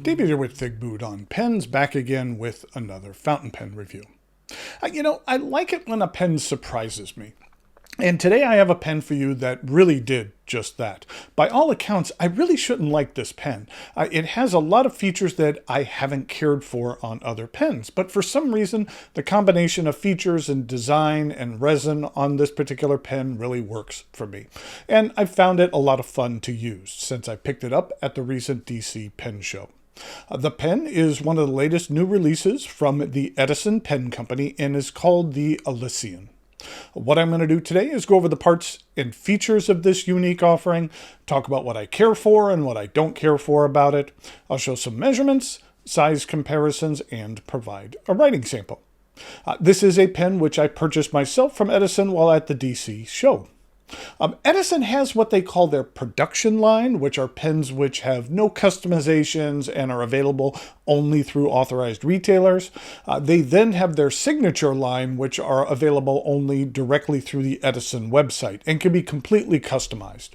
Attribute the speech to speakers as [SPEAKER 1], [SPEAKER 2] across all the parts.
[SPEAKER 1] David here with Figboot on pens, back again with another fountain pen review. I like it when a pen surprises me. And today I have a pen for you that really did just that. By all accounts, I really shouldn't like this pen. It has a lot of features that I haven't cared for on other pens, but for some reason, the combination of features and design and resin on this particular pen really works for me. And I've found it a lot of fun to use since I picked it up at the recent DC Pen Show. The pen is one of the latest new releases from the Edison Pen Company and is called the Elysian. What I'm going to do today is go over the parts and features of this unique offering, talk about what I care for and what I don't care for about it. I'll show some measurements, size comparisons, and provide a writing sample. This is a pen which I purchased myself from Edison while at the DC show. Edison has what they call their production line, which are pens which have no customizations and are available only through authorized retailers. They then have their signature line, which are available only directly through the Edison website and can be completely customized.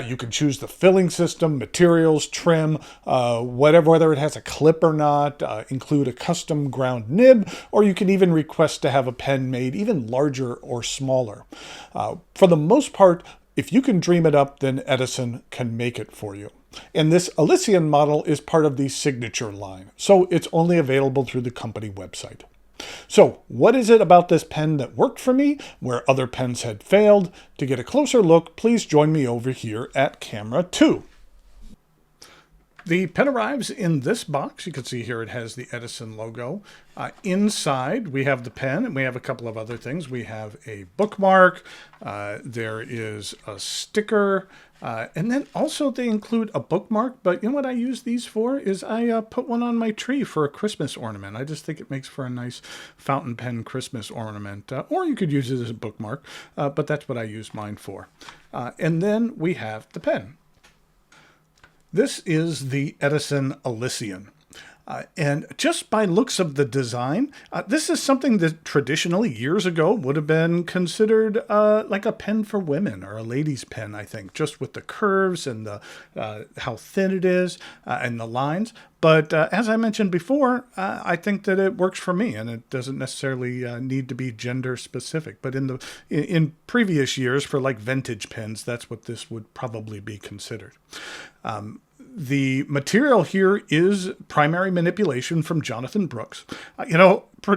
[SPEAKER 1] You can choose the filling system, materials, trim, whether it has a clip or not, include a custom ground nib, or you can even request to have a pen made even larger or smaller. For the most part, if you can dream it up, then Edison can make it for you. And this Elysian model is part of the signature line, so it's only available through the company website. So what is it about this pen that worked for me where other pens had failed? To get a closer look, please join me over here at camera 2. The pen arrives in this box. You can see here it has the Edison logo. Inside, we have the pen, and we have a couple of other things. We have a bookmark. There is a sticker. And then also they include a bookmark. But you know what I use these for is I put one on my tree for a Christmas ornament. I just think it makes for a nice fountain pen Christmas ornament. Or you could use it as a bookmark. But that's what I use mine for. And then we have the pen. This is the Edison Elysian. And just by looks of the design, this is something that traditionally years ago would have been considered like a pen for women or a lady's pen, I think, just with the curves and the how thin it is and the lines. But as I mentioned before, I think that it works for me, and it doesn't necessarily need to be gender specific. But in previous years, for like vintage pens, that's what this would probably be considered. The material here is primary manipulation from Jonathan Brooks.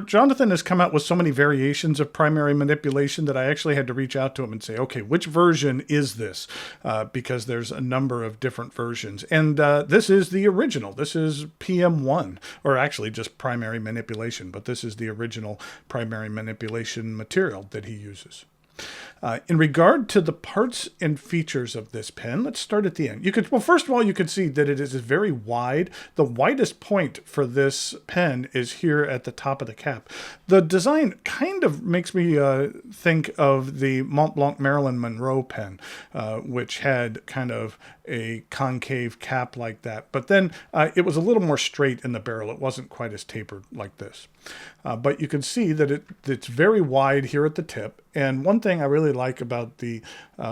[SPEAKER 1] Jonathan has come out with so many variations of primary manipulation that I actually had to reach out to him and say, okay, which version is this? Because there's a number of different versions. And this is the original. This is PM1, or actually just primary manipulation, but this is the original primary manipulation material that he uses. In regard to the parts and features of this pen, let's start at the end. First of all, you can see that it is very wide. The widest point for this pen is here at the top of the cap. The design kind of makes me think of the Mont Blanc Marilyn Monroe pen, which had kind of a concave cap like that. But then it was a little more straight in the barrel. It wasn't quite as tapered like this. But you can see that it's very wide here at the tip. And one thing I really like about the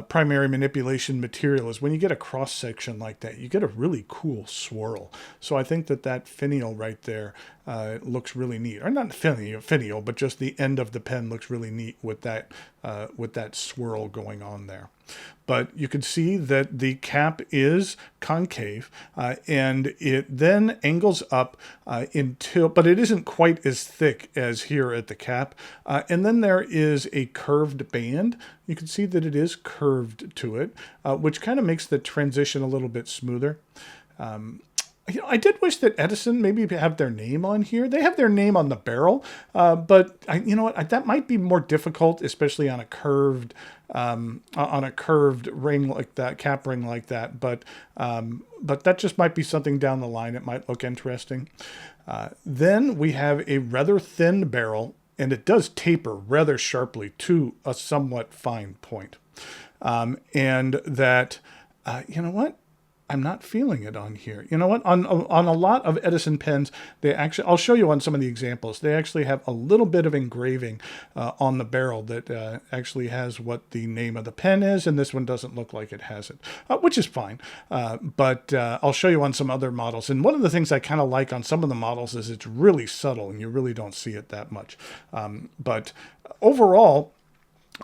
[SPEAKER 1] primary manipulation material is when you get a cross section like that, you get a really cool swirl. So I think that finial right there looks really neat. Or not finial, but just the end of the pen looks really neat with that swirl going on there. But you can see that the cap is concave and it then angles up but it isn't quite as thick as here at the cap. And then there is a curved band. You can see that it is curved to it, which kind of makes the transition a little bit smoother. I did wish that Edison maybe have their name on here. They have their name on the barrel, but you know what? That might be more difficult, especially on a curved ring like that, cap ring like that. But that just might be something down the line. It might look interesting. Then we have a rather thin barrel, and it does taper rather sharply to a somewhat fine point. And that, you know what? I'm not feeling it on here. You know what? On a lot of Edison pens, they actually, I'll show you on some of the examples, they actually have a little bit of engraving on the barrel that actually has what the name of the pen is, and this one doesn't look like it has it, which is fine. But I'll show you on some other models. And one of the things I kind of like on some of the models is it's really subtle, and you really don't see it that much. But overall,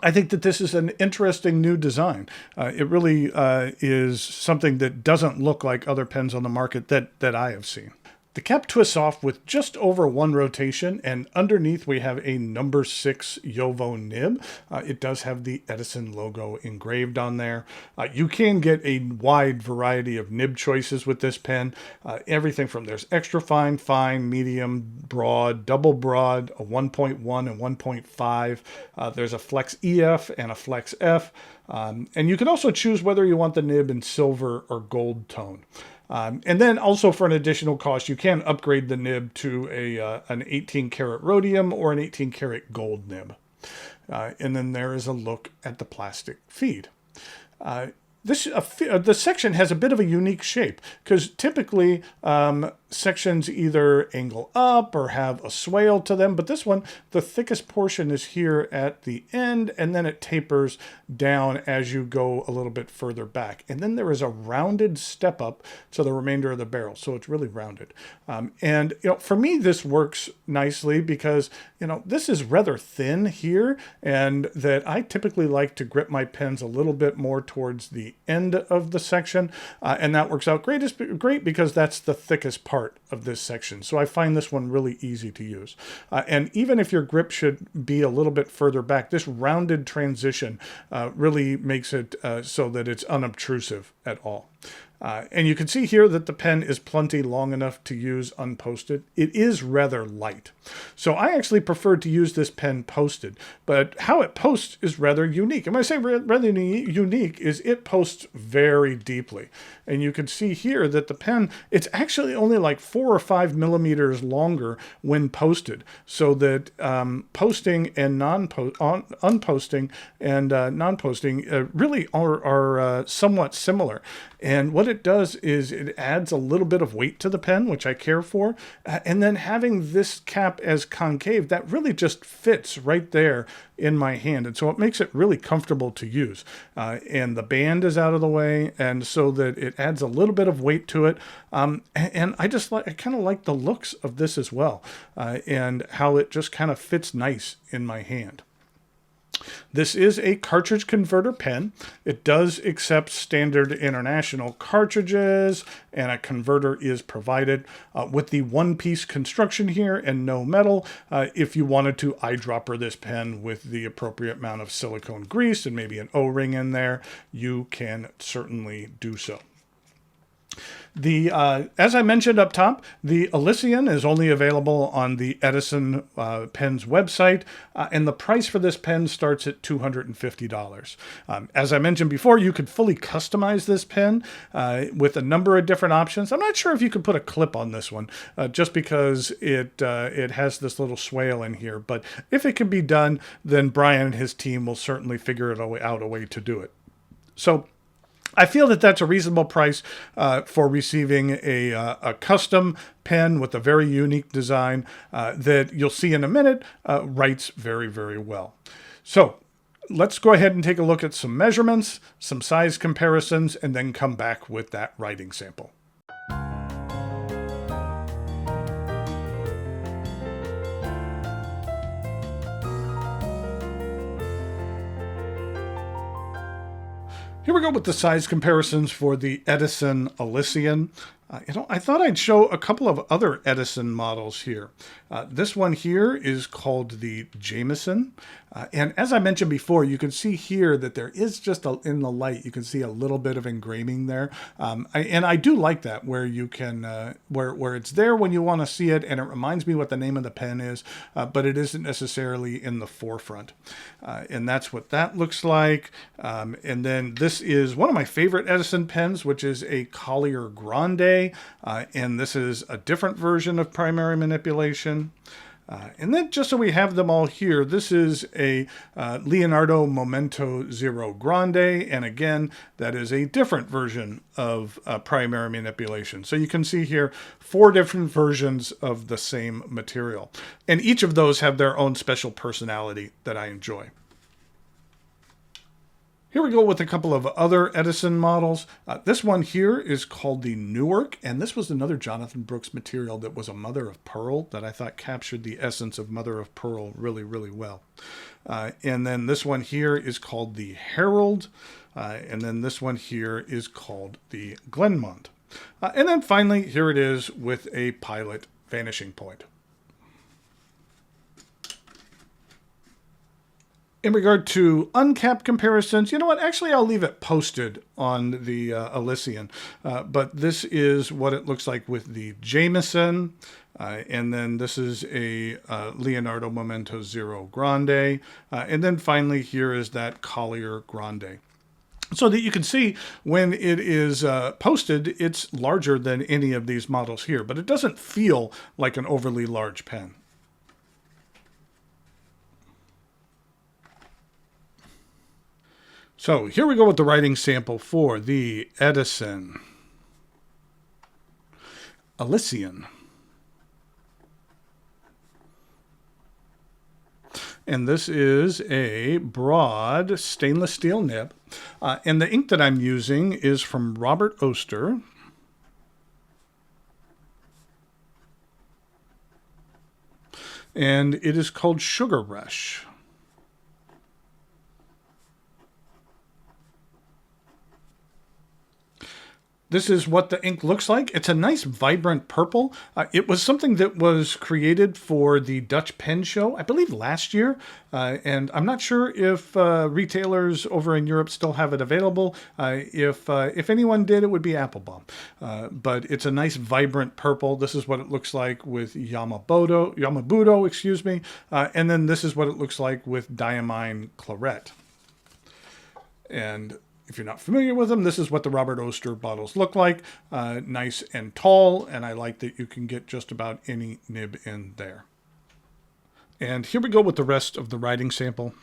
[SPEAKER 1] I think that this is an interesting new design. It really is something that doesn't look like other pens on the market that I have seen. The cap twists off with just over one rotation, and underneath we have a number 6 Jowo nib. It does have the Edison logo engraved on there. You can get a wide variety of nib choices with this pen. Everything from there's extra fine, fine, medium, broad, double broad, a 1.1 and 1.5. There's a Flex EF and a Flex F. And you can also choose whether you want the nib in silver or gold tone. And then also for an additional cost, you can upgrade the nib to an 18 karat rhodium or an 18 karat gold nib. And then there is a look at the plastic feed. The section has a bit of a unique shape because typically sections either angle up or have a swale to them, but this one, the thickest portion is here at the end, and then it tapers down as you go a little bit further back. And then there is a rounded step up to the remainder of the barrel, so it's really rounded. And for me, this works nicely because this is rather thin here, and that I typically like to grip my pens a little bit more towards the end of the section, and that works out great because that's the thickest part of this section. So I find this one really easy to use. And even if your grip should be a little bit further back, this rounded transition really makes it so that it's unobtrusive at all. And you can see here that the pen is plenty long enough to use unposted. It is rather light. So I actually prefer to use this pen posted, but how it posts is rather unique. And when I say rather unique is it posts very deeply. And you can see here that the pen, it's actually only like 4 or 5 millimeters longer when posted. So that posting and unposting and non-posting really are somewhat similar. And what it does is it adds a little bit of weight to the pen, which I care for. And then having this cap as concave, that really just fits right there in my hand. And so it makes it really comfortable to use. And the band is out of the way, and so that it adds a little bit of weight to it. And I kind of like the looks of this as well, and how it just kind of fits nice in my hand. This is a cartridge converter pen. It does accept standard international cartridges, and a converter is provided with the one-piece construction here and no metal. If you wanted to eyedropper this pen with the appropriate amount of silicone grease and maybe an O-ring in there, you can certainly do so. As I mentioned up top, the Elysian is only available on the Edison Pens website, and the price for this pen starts at $250. As I mentioned before, you could fully customize this pen with a number of different options. I'm not sure if you could put a clip on this one, just because it has this little swale in here. But if it can be done, then Brian and his team will certainly figure out a way to do it. So I feel that that's a reasonable price for receiving a custom pen with a very unique design that you'll see in a minute writes very, very well. So let's go ahead and take a look at some measurements, some size comparisons, and then come back with that writing sample. Here we go with the size comparisons for the Edison Elysian. I thought I'd show a couple of other Edison models here. This one here is called the Jameson. And as I mentioned before, you can see here that there is just in the light, you can see a little bit of engraving there. And I do like that, where you can, where it's there when you want to see it, and it reminds me what the name of the pen is, but it isn't necessarily in the forefront. And that's what that looks like. And then this is one of my favorite Edison pens, which is a Collier Grande. And this is a different version of primary manipulation. And then just so we have them all here, this is a Leonardo Momento Zero Grande. And again, that is a different version of primary manipulation. So you can see here 4 different versions of the same material. And each of those have their own special personality that I enjoy. Here we go with a couple of other Edison models. This one here is called the Newark, and this was another Jonathan Brooks material that was a mother of pearl that I thought captured the essence of mother of pearl really, really well. And then this one here is called the Herald, and then this one here is called the Glenmont. And then finally, here it is with a pilot vanishing point. In regard to uncapped comparisons, you know what? Actually, I'll leave it posted on the Elysian. But this is what it looks like with the Jameson. And then this is a Leonardo Momento Zero Grande. And then finally, here is that Collier Grande. So that you can see when it is posted, it's larger than any of these models here. But it doesn't feel like an overly large pen. So here we go with the writing sample for the Edison Elysian. And this is a broad stainless steel nib. And the ink that I'm using is from Robert Oster. And it is called Sugar Rush. This is what the ink looks like. It's a nice, vibrant purple. It was something that was created for the Dutch Pen Show, I believe last year. And I'm not sure if retailers over in Europe still have it available. If anyone did, it would be Applebaum. But it's a nice, vibrant purple. This is what it looks like with Yamabudo, excuse me. And then this is what it looks like with Diamine Claret. And if you're not familiar with them, this is what the Robert Oster bottles look like. Nice and tall, and I like that you can get just about any nib in there. And here we go with the rest of the writing sample.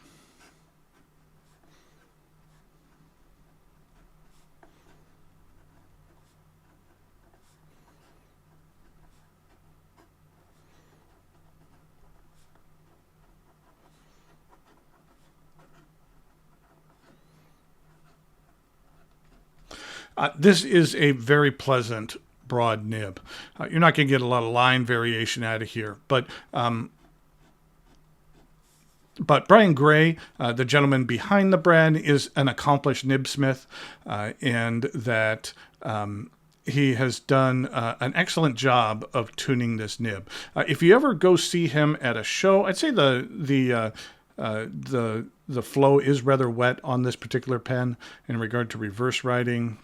[SPEAKER 1] This is a very pleasant broad nib. You're not going to get a lot of line variation out of here, but Brian Gray, the gentleman behind the brand, is an accomplished nibsmith, and that he has done an excellent job of tuning this nib. If you ever go see him at a show, I'd say the flow is rather wet on this particular pen in regard to reverse writing.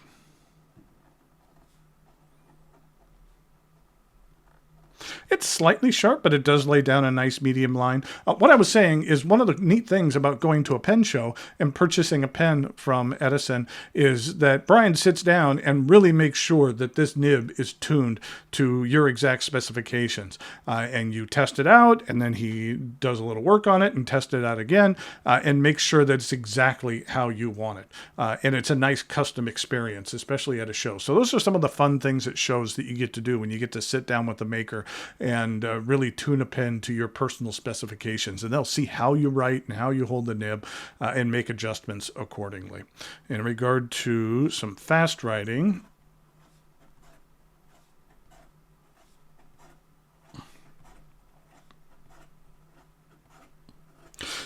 [SPEAKER 1] It's slightly sharp, but it does lay down a nice medium line. What I was saying is one of the neat things about going to a pen show and purchasing a pen from Edison is that Brian sits down and really makes sure that this nib is tuned to your exact specifications. And you test it out, and then he does a little work on it and test it out again and makes sure that it's exactly how you want it. And it's a nice custom experience, especially at a show. So those are some of the fun things at shows that you get to do when you get to sit down with the maker and really tune a pen to your personal specifications. And they'll see how you write and how you hold the nib and make adjustments accordingly. In regard to some fast writing,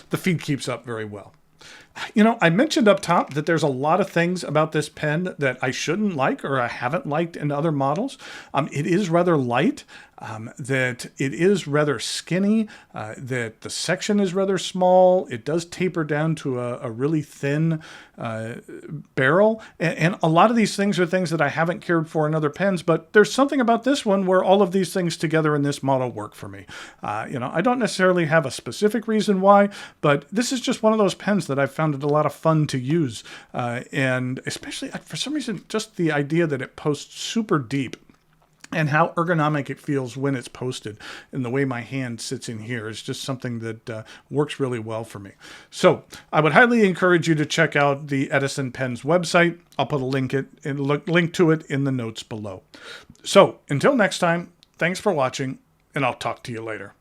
[SPEAKER 1] the feed keeps up very well. You know, I mentioned up top that there's a lot of things about this pen that I shouldn't like or I haven't liked in other models. It is rather light, that it is rather skinny, that the section is rather small. It does taper down to a really thin barrel. And a lot of these things are things that I haven't cared for in other pens, but there's something about this one where all of these things together in this model work for me. You know, I don't necessarily have a specific reason why, but this is just one of those pens that I've found it a lot of fun to use. And especially for some reason, just the idea that it posts super deep and how ergonomic it feels when it's posted. And the way my hand sits in here is just something that works really well for me. So I would highly encourage you to check out the Edison Pens website. I'll put a link to it in the notes below. So until next time, thanks for watching, and I'll talk to you later.